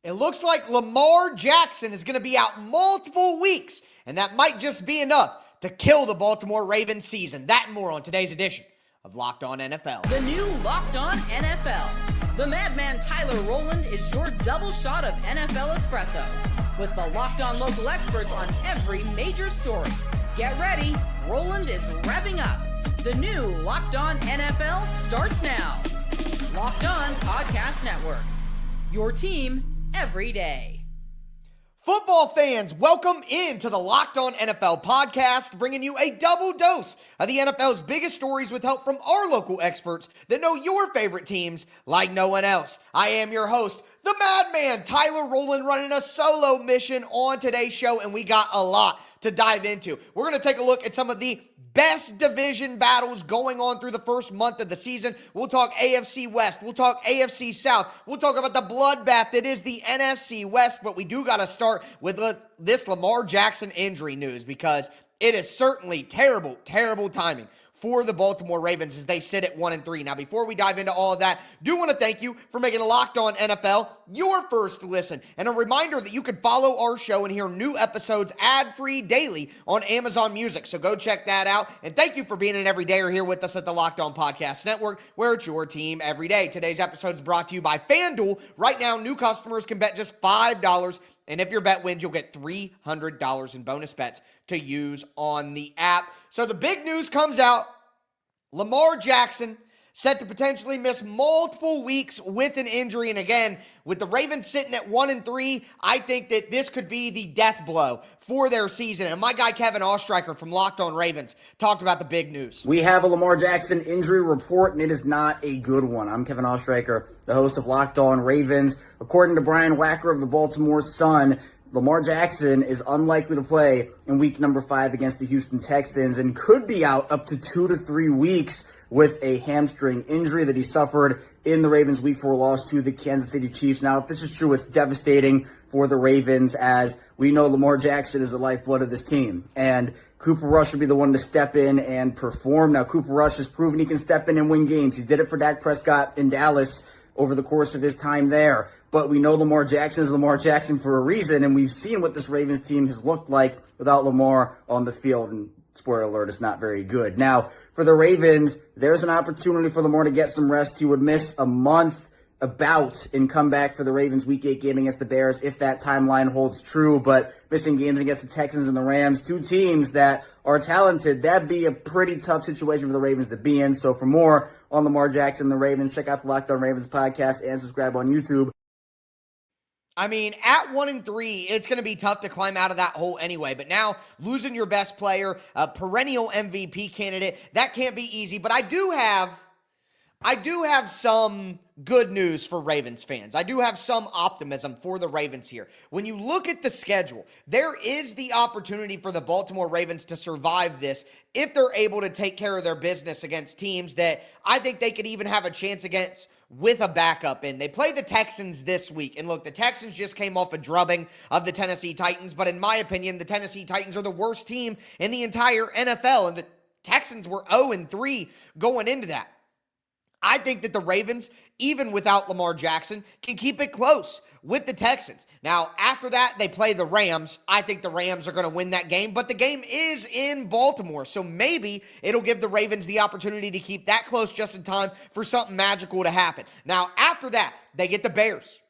It looks like Lamar Jackson is going to be out multiple weeks, and that might just be enough to kill the Baltimore Ravens season. That and more on today's edition of Locked On NFL. The new Locked On NFL. The madman Tyler Rowland is your double shot of NFL espresso, with the Locked On local experts on every major story. Get ready, Rowland is revving up. The new Locked On NFL starts now. Locked On Podcast Network. Your team every day. Football fans, welcome into the Locked On NFL podcast, bringing you a double dose of the NFL's biggest stories with help from our local experts that know your favorite teams like no one else. I am your host, the madman Tyler Rowland, running a solo mission on today's show, and we got a lot to dive into. We're going to take a look at some of the best division battles going on through the first month of the season. We'll talk AFC West. We'll talk AFC South. We'll talk about the bloodbath that is the NFC West, but we do got to start with this Lamar Jackson injury news because it is certainly terrible, terrible timing for the Baltimore Ravens as they sit at 1-3. Now, before we dive into all of that, do want to thank you for making Locked On NFL your first listen. And a reminder that you can follow our show and hear new episodes ad-free daily on Amazon Music. So go check that out. And thank you for being an everydayer here with us at the Locked On Podcast Network, where it's your team every day. Today's episode is brought to you by FanDuel. Right now, new customers can bet just $5. And if your bet wins, you'll get $300 in bonus bets to use on the app. So the big news comes out. Lamar Jackson set to potentially miss multiple weeks with an injury. And again, with the Ravens sitting at 1-3, I think that this could be the death blow for their season. And my guy Kevin Ostreicher from Locked On Ravens talked about the big news. We have a Lamar Jackson injury report, and it is not a good one. I'm Kevin Ostreicher, the host of Locked On Ravens. According to Brian Wacker of the Baltimore Sun, Lamar Jackson is unlikely to play in week number 5 against the Houston Texans and could be out up to 2 to 3 weeks with a hamstring injury that he suffered in the Ravens' Week 4 loss to the Kansas City Chiefs. Now, if this is true, it's devastating for the Ravens, as we know Lamar Jackson is the lifeblood of this team. And Cooper Rush would be the one to step in and perform. Now, Cooper Rush has proven he can step in and win games. He did it for Dak Prescott in Dallas over the course of his time there. But we know Lamar Jackson is Lamar Jackson for a reason, and we've seen what this Ravens team has looked like without Lamar on the field. And spoiler alert, it's not very good. Now, for the Ravens, there's an opportunity for Lamar to get some rest. He would miss a month about and come back for the Ravens' Week 8 game against the Bears if that timeline holds true. But missing games against the Texans and the Rams, two teams that are talented, that'd be a pretty tough situation for the Ravens to be in. So for more on Lamar Jackson and the Ravens, check out the Locked On Ravens podcast and subscribe on YouTube. I mean, at 1-3, it's going to be tough to climb out of that hole anyway. But now, losing your best player, a perennial MVP candidate, that can't be easy. But I do have some good news for Ravens fans. I do have some optimism for the Ravens here. When you look at the schedule, there is the opportunity for the Baltimore Ravens to survive this if they're able to take care of their business against teams that I think they could even have a chance against with a backup in. They play the Texans this week. And look, the Texans just came off a drubbing of the Tennessee Titans. But in my opinion, the Tennessee Titans are the worst team in the entire NFL. And the Texans were 0-3 going into that. I think that the Ravens, even without Lamar Jackson, can keep it close with the Texans. Now, after that, they play the Rams. I think the Rams are going to win that game, but the game is in Baltimore, so maybe it'll give the Ravens the opportunity to keep that close just in time for something magical to happen. Now, after that, they get the Bears.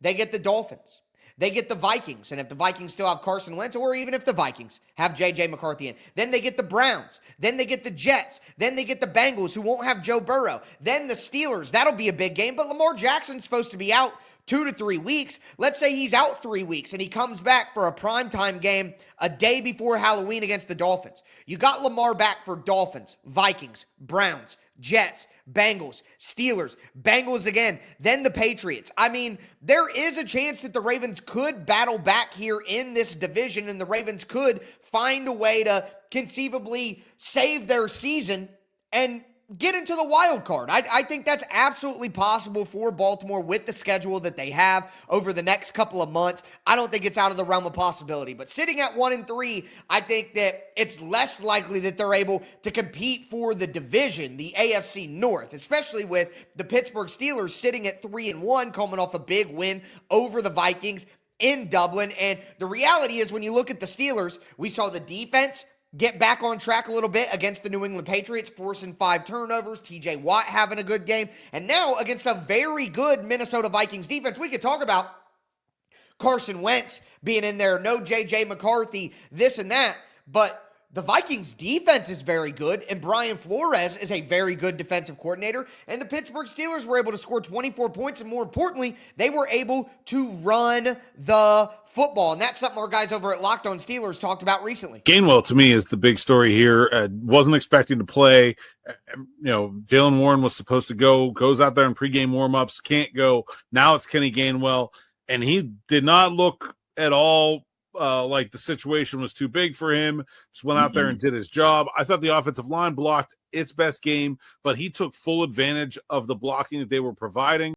They get the Dolphins. They get the Vikings, and if the Vikings still have Carson Wentz, or even if the Vikings have J.J. McCarthy in, then they get the Browns, then they get the Jets, then they get the Bengals, who won't have Joe Burrow, then the Steelers. That'll be a big game, but Lamar Jackson's supposed to be out 2 to 3 weeks. Let's say he's out 3 weeks, and he comes back for a primetime game a day before Halloween against the Dolphins. You got Lamar back for Dolphins, Vikings, Browns, Jets, Bengals, Steelers, Bengals again, then the Patriots. I mean, there is a chance that the Ravens could battle back here in this division, and the Ravens could find a way to conceivably save their season and get into the wild card. I think that's absolutely possible for Baltimore with the schedule that they have over the next couple of months. I don't think it's out of the realm of possibility. But sitting at 1-3, I think that it's less likely that they're able to compete for the division, the AFC North, especially with the Pittsburgh Steelers sitting at 3-1, coming off a big win over the Vikings in Dublin. And the reality is, when you look at the Steelers, we saw the defense get back on track a little bit against the New England Patriots, forcing 5 turnovers, TJ Watt having a good game, and now against a very good Minnesota Vikings defense. We could talk about Carson Wentz being in there, no JJ McCarthy, this and that, but the Vikings defense is very good, and Brian Flores is a very good defensive coordinator, and the Pittsburgh Steelers were able to score 24 points, and more importantly, they were able to run the football, and that's something our guys over at Locked On Steelers talked about recently. Gainwell, to me, is the big story here. Wasn't expecting to play. Jalen Warren was supposed to go, goes out there in pregame warmups, can't go. Now it's Kenny Gainwell, and he did not look at all like the situation was too big for him. Just went out there and did his job. I thought the offensive line blocked its best game, but he took full advantage of the blocking that they were providing.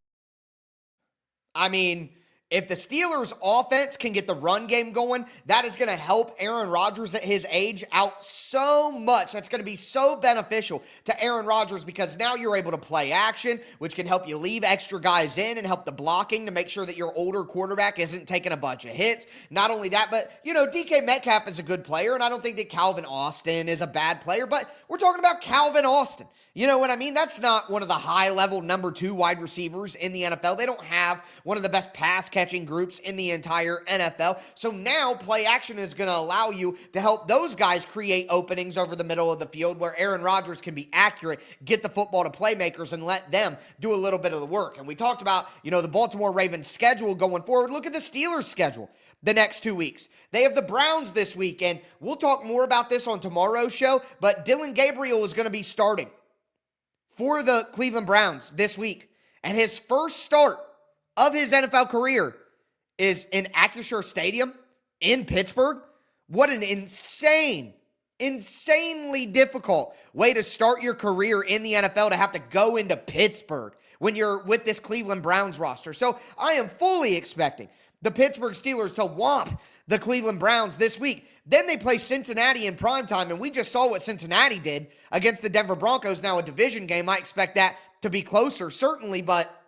I mean, if the Steelers' offense can get the run game going, that is going to help Aaron Rodgers at his age out so much. That's going to be so beneficial to Aaron Rodgers, because now you're able to play action, which can help you leave extra guys in and help the blocking to make sure that your older quarterback isn't taking a bunch of hits. Not only that, but, DK Metcalf is a good player, and I don't think that Calvin Austin is a bad player, but we're talking about Calvin Austin. You know what I mean? That's not one of the high-level number 2 wide receivers in the NFL. They don't have one of the best pass-catching groups in the entire NFL. So now play action is going to allow you to help those guys create openings over the middle of the field where Aaron Rodgers can be accurate, get the football to playmakers, and let them do a little bit of the work. And we talked about, the Baltimore Ravens schedule going forward. Look at the Steelers' schedule the next 2 weeks. They have the Browns this week, and we'll talk more about this on tomorrow's show, but Dylan Gabriel is going to be starting for the Cleveland Browns this week. And his first start of his NFL career is in Acrisure Stadium in Pittsburgh. What an insanely difficult way to start your career in the NFL, to have to go into Pittsburgh when you're with this Cleveland Browns roster. So I am fully expecting the Pittsburgh Steelers to whomp the Cleveland Browns this week. Then they play Cincinnati in primetime, and we just saw what Cincinnati did against the Denver Broncos. Now a division game, I expect that to be closer, certainly, but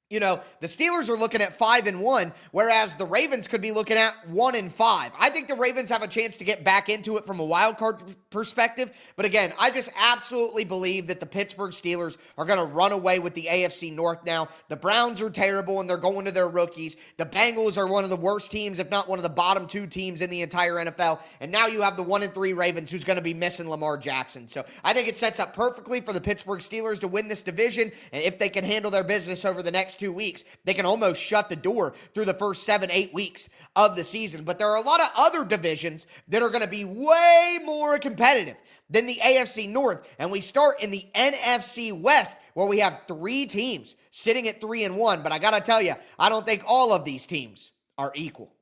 the Steelers are looking at 5-1, whereas the Ravens could be looking at 1-5. I think the Ravens have a chance to get back into it from a wild card perspective. But again, I just absolutely believe that the Pittsburgh Steelers are going to run away with the AFC North now. The Browns are terrible, and they're going to their rookies. The Bengals are one of the worst teams, if not one of the bottom 2 teams in the entire NFL. And now you have the 1-3 Ravens, who's going to be missing Lamar Jackson. So I think it sets up perfectly for the Pittsburgh Steelers to win this division. And if they can handle their business over the next 2 weeks, they can almost shut the door through the first 7-8 weeks of the season. But there are a lot of other divisions that are going to be way more competitive than the AFC North. And we start in the NFC West, where we have 3 teams sitting at 3-1. But I got to tell you, I don't think all of these teams are equal.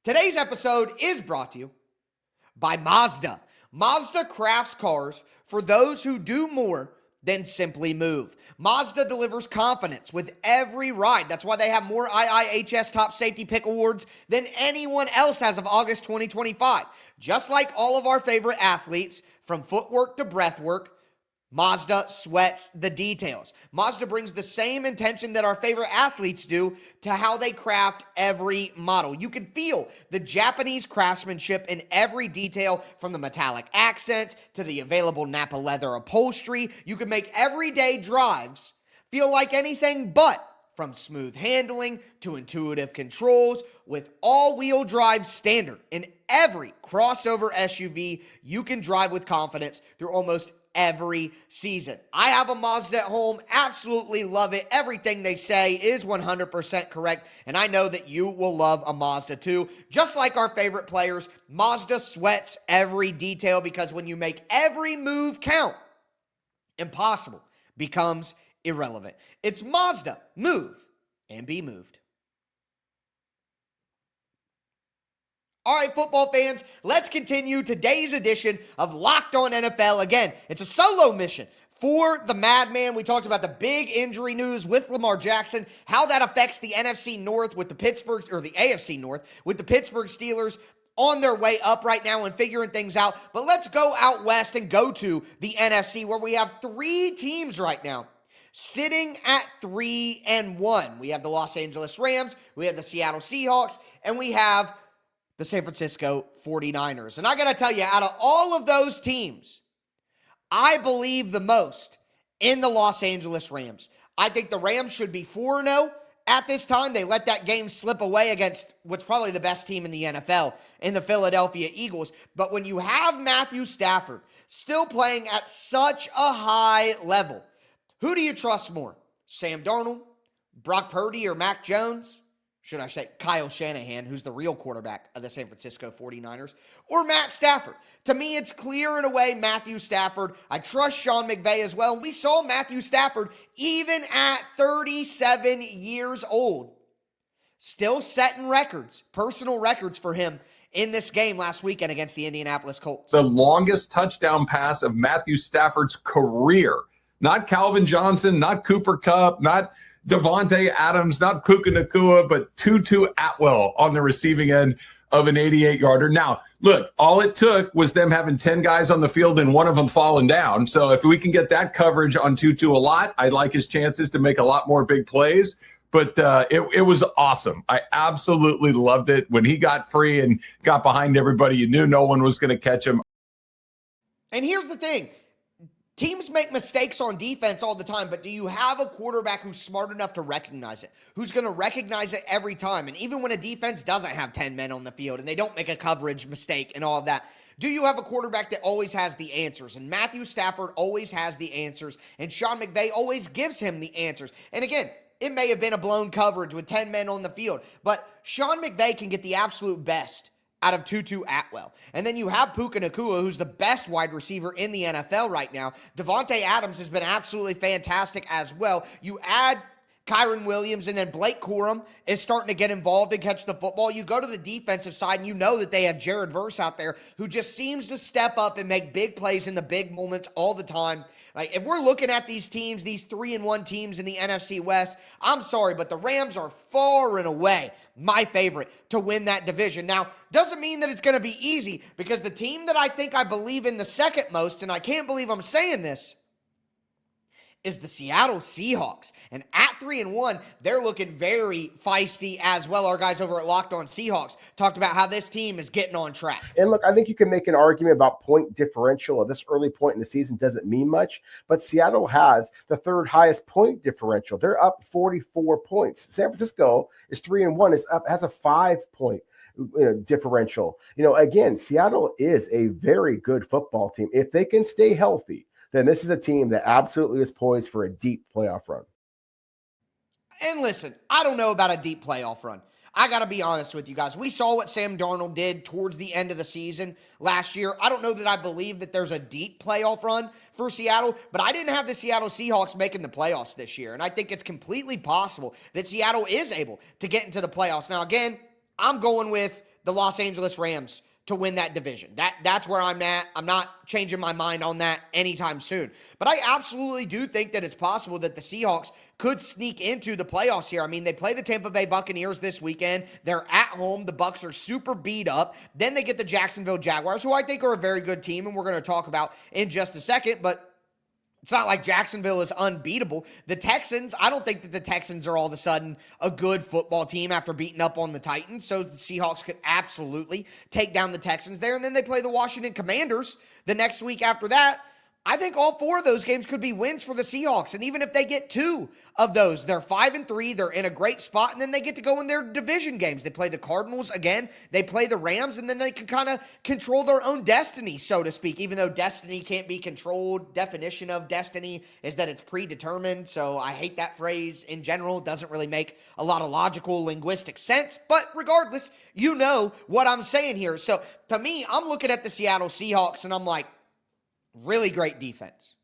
Today's episode is brought to you by Mazda. Mazda crafts cars for those who do more than simply move. Mazda delivers confidence with every ride. That's why they have more IIHS Top Safety Pick awards than anyone else as of August 2025. Just like all of our favorite athletes, from footwork to breathwork, Mazda sweats the details. Mazda brings the same intention that our favorite athletes do to how they craft every model. You can feel the Japanese craftsmanship in every detail, from the metallic accents to the available Nappa leather upholstery. You can make everyday drives feel like anything but, from smooth handling to intuitive controls, with all-wheel drive standard in every crossover SUV. You can drive with confidence through almost every season. I have a Mazda at home, absolutely love it. Everything they say is 100% correct, and I know that you will love a Mazda too. Just like our favorite players, Mazda sweats every detail, because when you make every move count, impossible becomes irrelevant. It's Mazda. Move and be moved. All right, football fans, let's continue today's edition of Locked On NFL. Again, it's a solo mission for the Madman. We talked about the big injury news with Lamar Jackson, how that affects the NFC North with the AFC North with the Pittsburgh Steelers on their way up right now and figuring things out. But let's go out west and go to the NFC, where we have three teams right now sitting at 3-1. We have the Los Angeles Rams, we have the Seattle Seahawks, and we have the San Francisco 49ers. And I got to tell you, out of all of those teams, I believe the most in the Los Angeles Rams. I think the Rams should be 4-0 at this time. They let that game slip away against what's probably the best team in the NFL, in the Philadelphia Eagles. But when you have Matthew Stafford still playing at such a high level, who do you trust more? Sam Darnold, Brock Purdy, or Mac Jones? Should I say Kyle Shanahan, who's the real quarterback of the San Francisco 49ers, or Matt Stafford? To me, it's clear and away Matthew Stafford. I trust Sean McVay as well. And we saw Matthew Stafford, even at 37 years old, still setting records, personal records for him in this game last weekend against the Indianapolis Colts. The longest touchdown pass of Matthew Stafford's career. Not Calvin Johnson, not Cooper Kupp, not Devontae Adams, not Puka Nacua, but Tutu Atwell on the receiving end of an 88-yarder. Now, look, all it took was them having 10 guys on the field and one of them falling down. So if we can get that coverage on Tutu a lot, I like his chances to make a lot more big plays. But it was awesome. I absolutely loved it. When he got free and got behind everybody, you knew no one was going to catch him. And here's the thing. Teams make mistakes on defense all the time, but do you have a quarterback who's smart enough to recognize it, who's going to recognize it every time? And even when a defense doesn't have 10 men on the field and they don't make a coverage mistake and all of that, do you have a quarterback that always has the answers? And Matthew Stafford always has the answers, and Sean McVay always gives him the answers. And again, it may have been a blown coverage with 10 men on the field, but Sean McVay can get the absolute best out of Tutu Atwell. And then you have Puka Nacua, who's the best wide receiver in the NFL right now. Devontae Adams has been absolutely fantastic as well. You add Kyron Williams, and then Blake Corum is starting to get involved and catch the football. You go to the defensive side, and you know that they have Jared Verse out there, who just seems to step up and make big plays in the big moments all the time. Like, if we're looking at these teams, these 3-1 teams in the NFC West, I'm sorry, but the Rams are far and away my favorite to win that division. Now, doesn't mean that it's going to be easy, because the team that I believe in the second most, and I can't believe I'm saying this, is the Seattle Seahawks. And at 3-1, they're looking very feisty as well. Our guys over at Locked On Seahawks talked about how this team is getting on track. And look, I think you can make an argument about point differential at this early point in the season doesn't mean much, but Seattle has the third highest point differential. They're up 44 points. San Francisco is 3-1, has a 5-point differential. Again, Seattle is a very good football team. If they can stay healthy, then this is a team that absolutely is poised for a deep playoff run. And listen, I don't know about a deep playoff run. I got to be honest with you guys. We saw what Sam Darnold did towards the end of the season last year. I don't know that I believe that there's a deep playoff run for Seattle, but I didn't have the Seattle Seahawks making the playoffs this year. And I think it's completely possible that Seattle is able to get into the playoffs. Now, again, I'm going with the Los Angeles Rams to win that division. That's where I'm at. I'm not changing my mind on that anytime soon. But I absolutely do think that it's possible that the Seahawks could sneak into the playoffs here. I mean, they play the Tampa Bay Buccaneers this weekend. They're at home. The Bucs are super beat up. Then they get the Jacksonville Jaguars, who I think are a very good team, and we're going to talk about in just a second. But it's not like Jacksonville is unbeatable. The Texans, I don't think that the Texans are all of a sudden a good football team after beating up on the Titans. So the Seahawks could absolutely take down the Texans there. And then they play the Washington Commanders the next week after that. I think all four of those games could be wins for the Seahawks. And even if they get two of those, they're 5-3. They're in a great spot. And then they get to go in their division games. They play the Cardinals again. They play the Rams. And then they can kind of control their own destiny, so to speak. Even though destiny can't be controlled, definition of destiny is that it's predetermined. So I hate that phrase in general. It doesn't really make a lot of logical linguistic sense. But regardless, you know what I'm saying here. So to me, I'm looking at the Seattle Seahawks and I'm like, really great defense,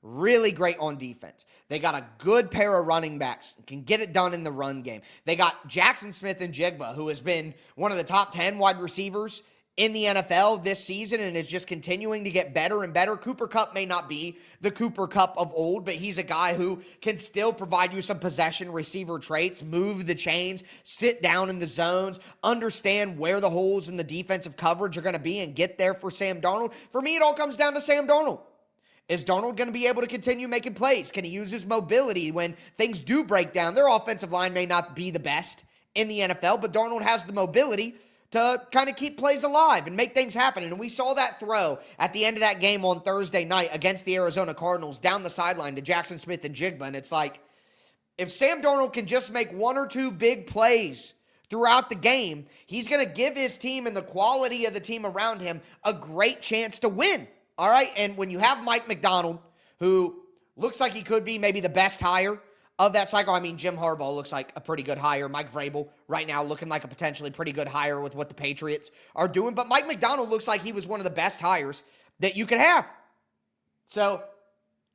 Really great on defense. They got a good pair of running backs, can get it done in the run game. They got Jackson Smith and Jigba, who has been one of the top 10 wide receivers in the NFL this season and is just continuing to get better and better. Cooper Kupp may not be the Cooper Kupp of old, but he's a guy who can still provide you some possession receiver traits, move the chains, sit down in the zones, understand where the holes in the defensive coverage are going to be and get there for Sam Darnold. For me, it all comes down to Sam Darnold. Is Darnold going to be able to continue making plays? Can he use his mobility when things do break down? Their offensive line may not be the best in the NFL, but Darnold has the mobility to kind of keep plays alive and make things happen. And we saw that throw at the end of that game on Thursday night against the Arizona Cardinals down the sideline to Jackson Smith and Jigba. And it's like, if Sam Darnold can just make one or two big plays throughout the game, he's going to give his team and the quality of the team around him a great chance to win. All right, and when you have Mike McDonald, who looks like he could be maybe the best hire of that cycle. I mean, Jim Harbaugh looks like a pretty good hire. Mike Vrabel right now looking like a potentially pretty good hire with what the Patriots are doing. But Mike McDonald looks like he was one of the best hires that you could have. So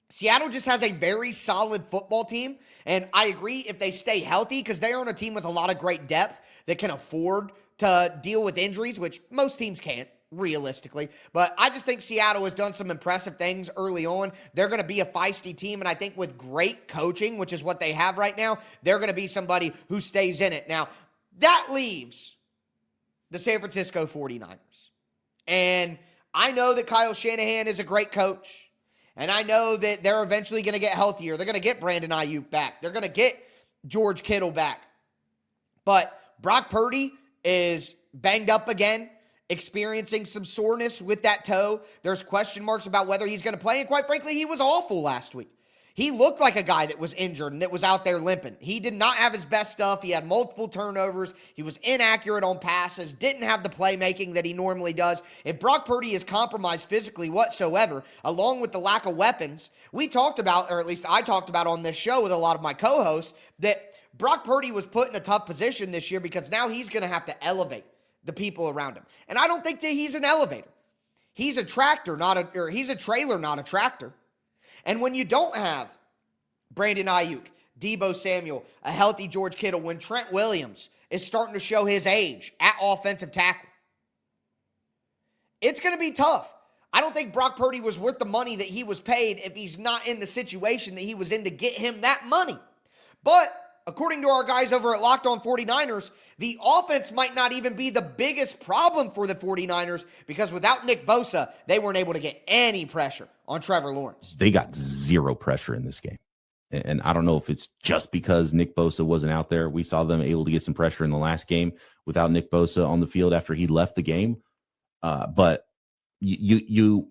Seattle just has a very solid football team. And I agree if they stay healthy, because they are on a team with a lot of great depth that can afford to deal with injuries, which most teams can't, realistically. But I just think Seattle has done some impressive things early on. They're going to be a feisty team, and I think with great coaching, which is what they have right now, they're going to be somebody who stays in it. Now, that leaves the San Francisco 49ers. And I know that Kyle Shanahan is a great coach, and I know that they're eventually going to get healthier. They're going to get Brandon Ayuk back. They're going to get George Kittle back. But Brock Purdy is banged up again, experiencing some soreness with that toe. There's question marks about whether he's going to play, and quite frankly, he was awful last week. He looked like a guy that was injured and that was out there limping. He did not have his best stuff. He had multiple turnovers. He was inaccurate on passes, didn't have the playmaking that he normally does. If Brock Purdy is compromised physically whatsoever, along with the lack of weapons, we talked about, or at least I talked about on this show with a lot of my co-hosts, that Brock Purdy was put in a tough position this year because now he's going to have to elevate the people around him. And I don't think that he's an elevator. He's a tractor, he's a trailer, not a tractor. And when you don't have Brandon Ayuk, Deebo Samuel, a healthy George Kittle, when Trent Williams is starting to show his age at offensive tackle, it's going to be tough. I don't think Brock Purdy was worth the money that he was paid if he's not in the situation that he was in to get him that money. But according to our guys over at Locked On 49ers, the offense might not even be the biggest problem for the 49ers because without Nick Bosa, they weren't able to get any pressure on Trevor Lawrence. They got zero pressure in this game. And I don't know if it's just because Nick Bosa wasn't out there. We saw them able to get some pressure in the last game without Nick Bosa on the field after he left the game. But you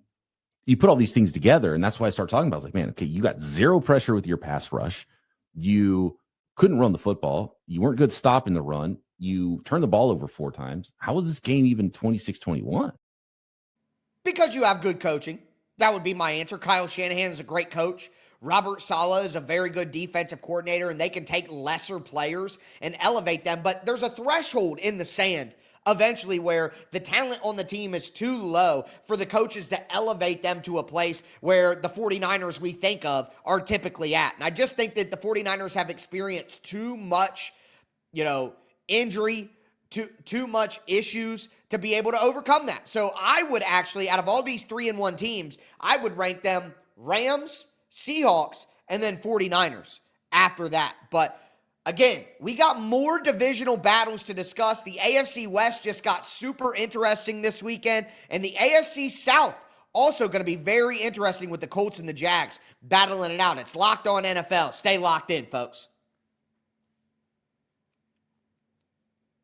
put all these things together, and that's why I start talking about. I was like, man, okay, you got zero pressure with your pass rush. You couldn't run the football. You weren't good stopping the run. You turned the ball over 4 times. How was this game even 26-21? Because you have good coaching. That would be my answer. Kyle Shanahan is a great coach. Robert Saleh is a very good defensive coordinator, and they can take lesser players and elevate them. But there's a threshold in the sand eventually where the talent on the team is too low for the coaches to elevate them to a place where the 49ers we think of are typically at. And I just think that the 49ers have experienced too much, injury, too much issues to be able to overcome that. So I would actually, out of all these 3-1 teams, I would rank them Rams, Seahawks, and then 49ers after that. But again, we got more divisional battles to discuss. The AFC West just got super interesting this weekend, and the AFC South also going to be very interesting with the Colts and the Jags battling it out. It's Locked On NFL. Stay locked in, folks.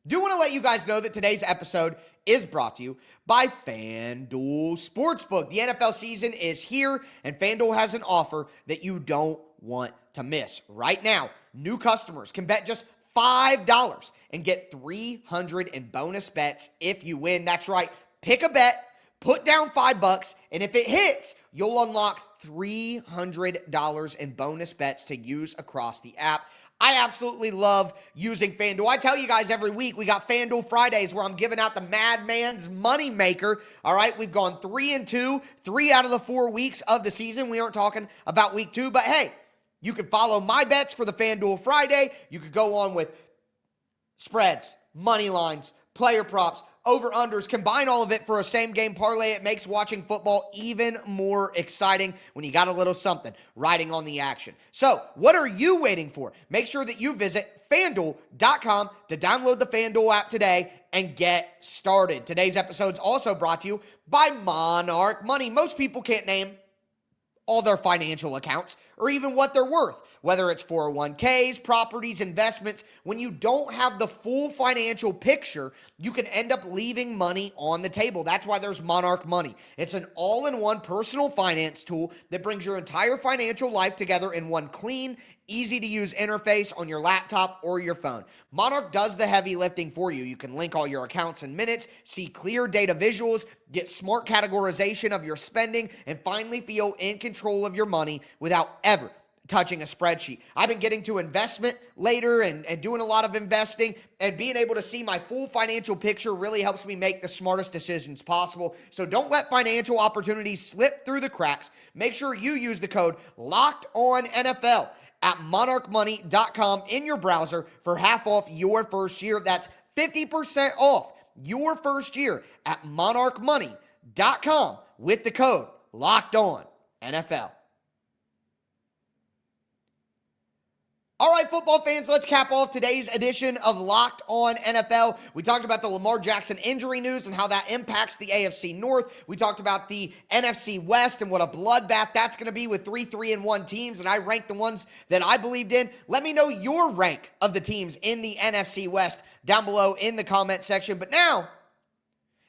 Do want to let you guys know that today's episode is brought to you by FanDuel Sportsbook. The NFL season is here, and FanDuel has an offer that you don't want to miss. Right now, new customers can bet just $5 and get $300 in bonus bets if you win. That's right. Pick a bet, Put down $5, and if it hits, you'll unlock $300 in bonus bets to use across the app. I absolutely love using FanDuel. I tell you guys every week, we got FanDuel Fridays where I'm giving out the Madman's Money Maker. All right, we've gone 3-2, 3 out of the 4 weeks of the season. We aren't talking about week 2, but hey, you can follow my bets for the FanDuel Friday. You could go on with spreads, money lines, player props, over-unders, combine all of it for a same-game parlay. It makes watching football even more exciting when you got a little something riding on the action. So, what are you waiting for? Make sure that you visit FanDuel.com to download the FanDuel app today and get started. Today's episode is also brought to you by Monarch Money. Most people can't name all their financial accounts or even what they're worth, whether it's 401ks, properties, investments. When you don't have the full financial picture, you can end up leaving money on the table. That's why there's Monarch Money. It's an all-in-one personal finance tool that brings your entire financial life together in one clean, easy-to-use interface on your laptop or your phone. Monarch does the heavy lifting for you. You can link all your accounts in minutes, see clear data visuals, get smart categorization of your spending, and finally feel in control of your money without ever touching a spreadsheet. I've been getting to investment later and doing a lot of investing, and being able to see my full financial picture really helps me make the smartest decisions possible. So don't let financial opportunities slip through the cracks. Make sure you use the code LOCKEDONNFL at monarchmoney.com in your browser for half off your first year. That's 50% off your first year at monarchmoney.com with the code LOCKEDONNFL. All right, football fans, let's cap off today's edition of Locked On NFL. We talked about the Lamar Jackson injury news and how that impacts the AFC North. We talked about the NFC West and what a bloodbath that's going to be with 3-1 teams, and I ranked the ones that I believed in. Let me know your rank of the teams in the NFC West down below in the comment section. But now,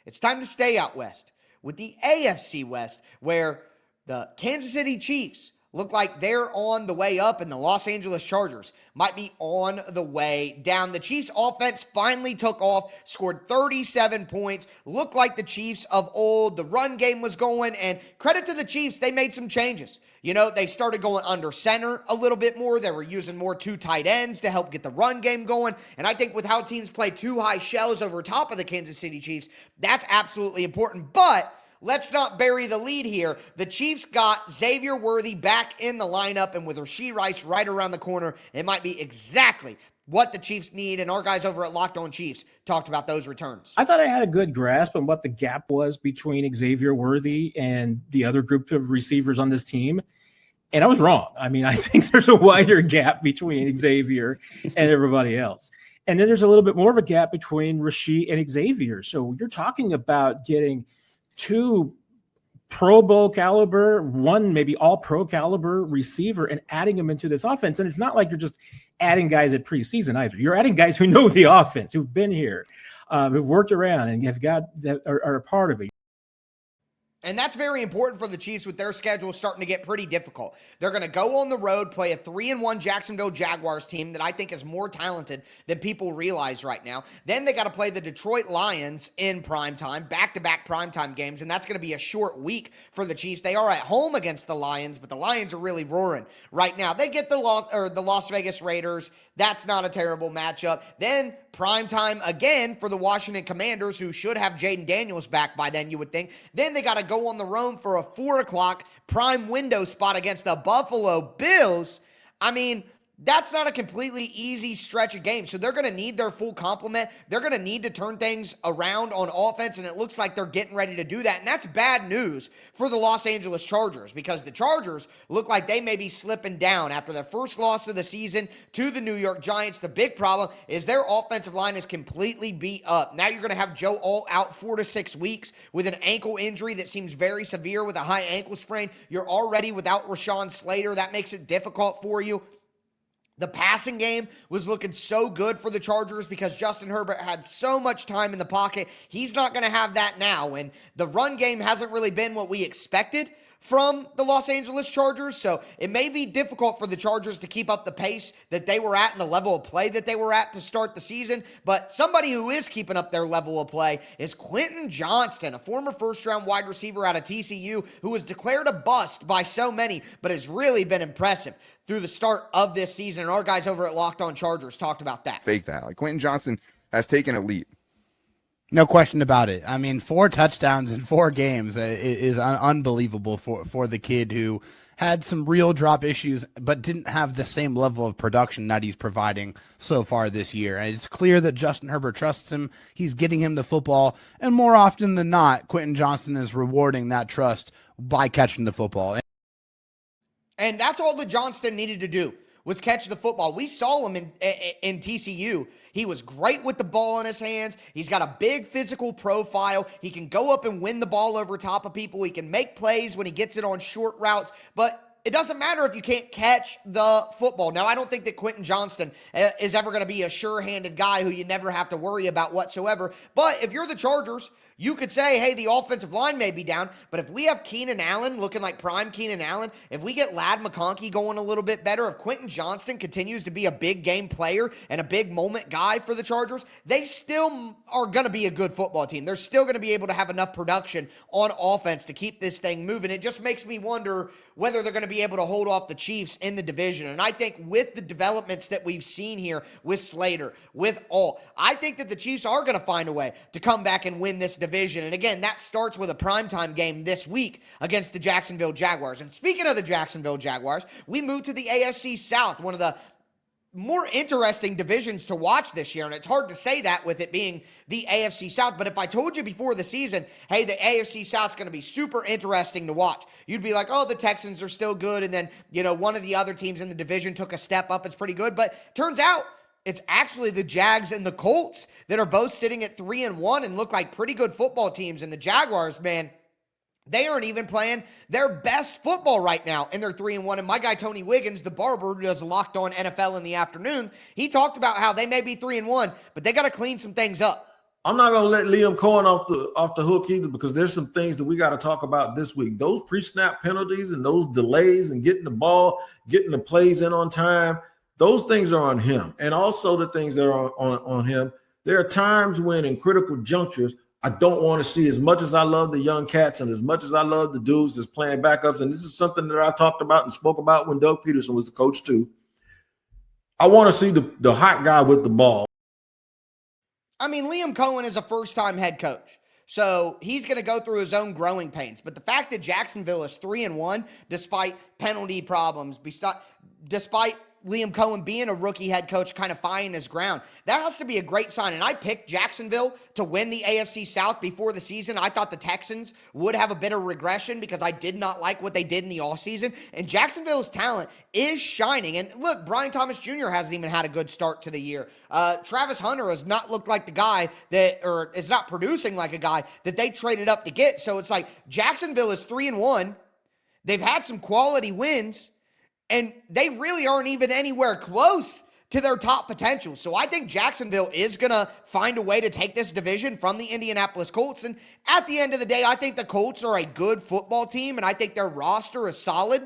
it's time to stay out west with the AFC West, where the Kansas City Chiefs look like they're on the way up, and the Los Angeles Chargers might be on the way down. The Chiefs' offense finally took off, scored 37 points, looked like the Chiefs of old. The run game was going, and credit to the Chiefs, they made some changes. You know, they started going under center a little bit more. They were using more 2 tight ends to help get the run game going, and I think with how teams play 2 high shells over top of the Kansas City Chiefs, that's absolutely important. But let's not bury the lead here. The Chiefs got Xavier Worthy back in the lineup, and with Rashee Rice right around the corner, it might be exactly what the Chiefs need, and our guys over at Locked On Chiefs talked about those returns. I thought I had a good grasp on what the gap was between Xavier Worthy and the other group of receivers on this team, and I was wrong. I mean, I think there's a wider gap between Xavier and everybody else. And then there's a little bit more of a gap between Rashee and Xavier. So you're talking about getting 2 Pro Bowl caliber, 1 maybe all pro caliber receiver, and adding them into this offense. And it's not like you're just adding guys at preseason either. You're adding guys who know the offense, who've been here, who've worked around and have got that are a part of it. And that's very important for the Chiefs with their schedule starting to get pretty difficult. They're going to go on the road, play a 3-1 Jacksonville Jaguars team that I think is more talented than people realize right now. Then they got to play the Detroit Lions in primetime, back-to-back primetime games, and that's going to be a short week for the Chiefs. They are at home against the Lions, but the Lions are really roaring right now. They get the Las Vegas Raiders. That's not a terrible matchup. Then primetime again for the Washington Commanders, who should have Jaden Daniels back by then, you would think. Then they got to go on the road for a 4 o'clock prime window spot against the Buffalo Bills. I mean, that's not a completely easy stretch of games. So they're going to need their full complement. They're going to need to turn things around on offense, and it looks like they're getting ready to do that. And that's bad news for the Los Angeles Chargers, because the Chargers look like they may be slipping down after their first loss of the season to the New York Giants. The big problem is their offensive line is completely beat up. Now you're going to have Joe Alt out 4 to 6 weeks with an ankle injury that seems very severe with a high ankle sprain. You're already without Rashawn Slater. That makes it difficult for you. The passing game was looking so good for the Chargers because Justin Herbert had so much time in the pocket. He's not going to have that now, and the run game hasn't really been what we expected from the Los Angeles Chargers, so it may be difficult for the Chargers to keep up the pace that they were at and the level of play that they were at to start the season. But somebody who is keeping up their level of play is Quentin Johnston, a former first-round wide receiver out of TCU who was declared a bust by so many, but has really been impressive through the start of this season. And our guys over at Locked On Chargers talked about that. Fake that. Like, Quentin Johnston has taken a leap. No question about it. I mean, 4 touchdowns in 4 games is unbelievable for the kid who had some real drop issues, but didn't have the same level of production that he's providing so far this year. And it's clear that Justin Herbert trusts him. He's getting him the football. And more often than not, Quentin Johnston is rewarding that trust by catching the football. And that's all that Johnston needed to do, was catch the football. We saw him in TCU. He was great with the ball in his hands. He's got a big physical profile. He can go up and win the ball over top of people. He can make plays when he gets it on short routes. But it doesn't matter if you can't catch the football. Now, I don't think that Quentin Johnston is ever going to be a sure-handed guy who you never have to worry about whatsoever. But if you're the Chargers, you could say, hey, the offensive line may be down, but if we have Keenan Allen looking like prime Keenan Allen, if we get Ladd McConkey going a little bit better, if Quentin Johnston continues to be a big game player and a big moment guy for the Chargers, they still are going to be a good football team. They're still going to be able to have enough production on offense to keep this thing moving. It just makes me wonder whether they're going to be able to hold off the Chiefs in the division. And I think with the developments that we've seen here with Slater, with all, I think that the Chiefs are going to find a way to come back and win this division. And again, that starts with a primetime game this week against the Jacksonville Jaguars. And speaking of the Jacksonville Jaguars, we move to the AFC South, one of the more interesting divisions to watch this year. And it's hard to say that with it being the AFC South. But if I told you before the season, hey, the AFC South's going to be super interesting to watch, you'd be like, oh, the Texans are still good. And then, one of the other teams in the division took a step up. It's pretty good. But turns out it's actually the Jags and the Colts that are both sitting at 3-1 and look like pretty good football teams. And the Jaguars, man, they aren't even playing their best football right now, and they're 3-1. And my guy Tony Wiggins, the barber who does Locked On NFL in the afternoon, he talked about how they may be 3-1, but they got to clean some things up. I'm not going to let Liam Cohen off the hook either, because there's some things that we got to talk about this week. Those pre-snap penalties and those delays and getting the ball, getting the plays in on time, those things are on him. And also the things that are on him, there are times when in critical junctures, I don't want to see, as much as I love the young cats and as much as I love the dudes that's playing backups, and this is something that I talked about and spoke about when Doug Peterson was the coach too. I want to see the hot guy with the ball. I mean, Liam Cohen is a first-time head coach, so he's going to go through his own growing pains. But the fact that Jacksonville is 3-1, despite penalty problems, despite Liam Cohen being a rookie head coach, kind of finding his ground, that has to be a great sign. And I picked Jacksonville to win the AFC South before the season. I thought the Texans would have a bit of regression because I did not like what they did in the offseason. And Jacksonville's talent is shining. And look, Brian Thomas Jr. hasn't even had a good start to the year. Travis Hunter has not looked like the guy or is not producing like a guy that they traded up to get. So it's like Jacksonville is 3-1. They've had some quality wins, and they really aren't even anywhere close to their top potential. So I think Jacksonville is going to find a way to take this division from the Indianapolis Colts. And at the end of the day, I think the Colts are a good football team, and I think their roster is solid.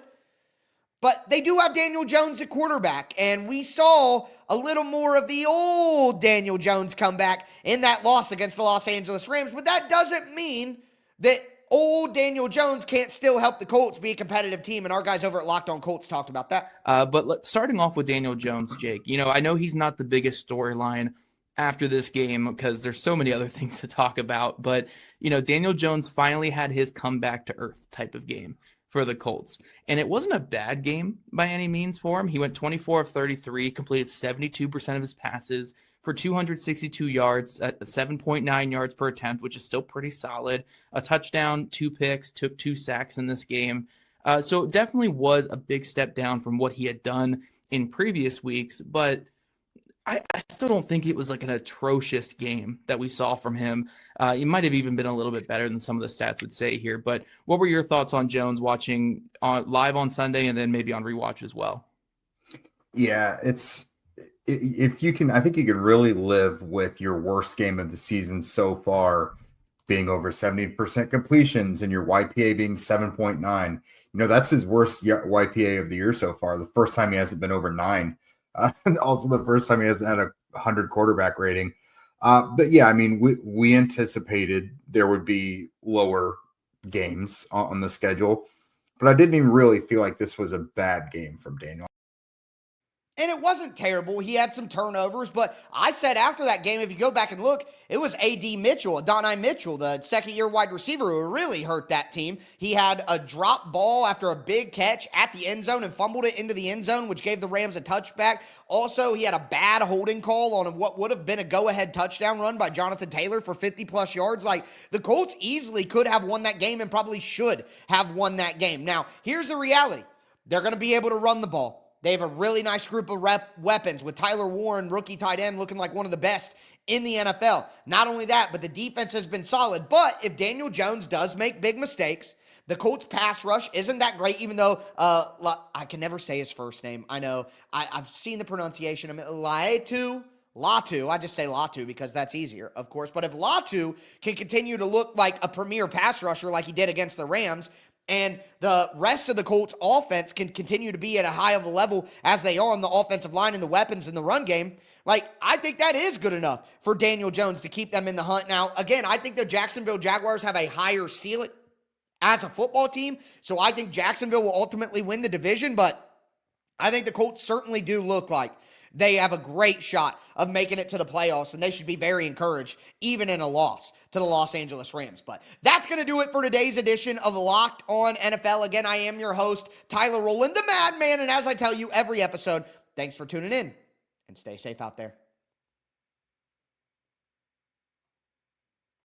But they do have Daniel Jones at quarterback, and we saw a little more of the old Daniel Jones come back in that loss against the Los Angeles Rams. But that doesn't mean that old Daniel Jones can't still help the Colts be a competitive team, and our guys over at Locked On Colts talked about that. Starting off with Daniel Jones, Jake, I know he's not the biggest storyline after this game because there's so many other things to talk about, but, Daniel Jones finally had his comeback to earth type of game for the Colts, and it wasn't a bad game by any means for him. He went 24 of 33, completed 72% of his passes for 262 yards at 7.9 yards per attempt, which is still pretty solid. A touchdown, 2 picks, took 2 sacks in this game. So it definitely was a big step down from what he had done in previous weeks, but I still don't think it was like an atrocious game that we saw from him. It might have even been a little bit better than some of the stats would say here, but what were your thoughts on Jones watching live on Sunday and then maybe on rewatch as well? Yeah, if you can, I think you can really live with your worst game of the season so far being over 70% completions and your YPA being 7.9. That's his worst YPA of the year so far. The first time he hasn't been over 9. And also the first time he hasn't had a 100 quarterback rating. But yeah, I mean, we anticipated there would be lower games on the schedule, but I didn't even really feel like this was a bad game from Daniel. And it wasn't terrible. He had some turnovers, but I said after that game, if you go back and look, it was A.D. Mitchell, Adonai Mitchell, the second-year wide receiver who really hurt that team. He had a drop ball after a big catch at the end zone and fumbled it into the end zone, which gave the Rams a touchback. Also, he had a bad holding call on what would have been a go-ahead touchdown run by Jonathan Taylor for 50-plus yards. Like, the Colts easily could have won that game and probably should have won that game. Now, here's the reality. They're going to be able to run the ball. They have a really nice group of weapons with Tyler Warren, rookie tight end, looking like one of the best in the NFL. Not only that, but the defense has been solid. But if Daniel Jones does make big mistakes, the Colts pass rush isn't that great, even though I can never say his first name. I know. I've seen the pronunciation. I mean, Latu. I just say Latu because that's easier, of course. But if Latu can continue to look like a premier pass rusher like he did against the Rams, and the rest of the Colts offense can continue to be at a high of a level as they are on the offensive line and the weapons in the run game, like, I think that is good enough for Daniel Jones to keep them in the hunt. Now, again, I think the Jacksonville Jaguars have a higher ceiling as a football team, so I think Jacksonville will ultimately win the division, but I think the Colts certainly do look like they have a great shot of making it to the playoffs, and they should be very encouraged, even in a loss to the Los Angeles Rams. But that's going to do it for today's edition of Locked On NFL. Again, I am your host, Tyler Rowland, the Madman, and as I tell you every episode, thanks for tuning in, and stay safe out there.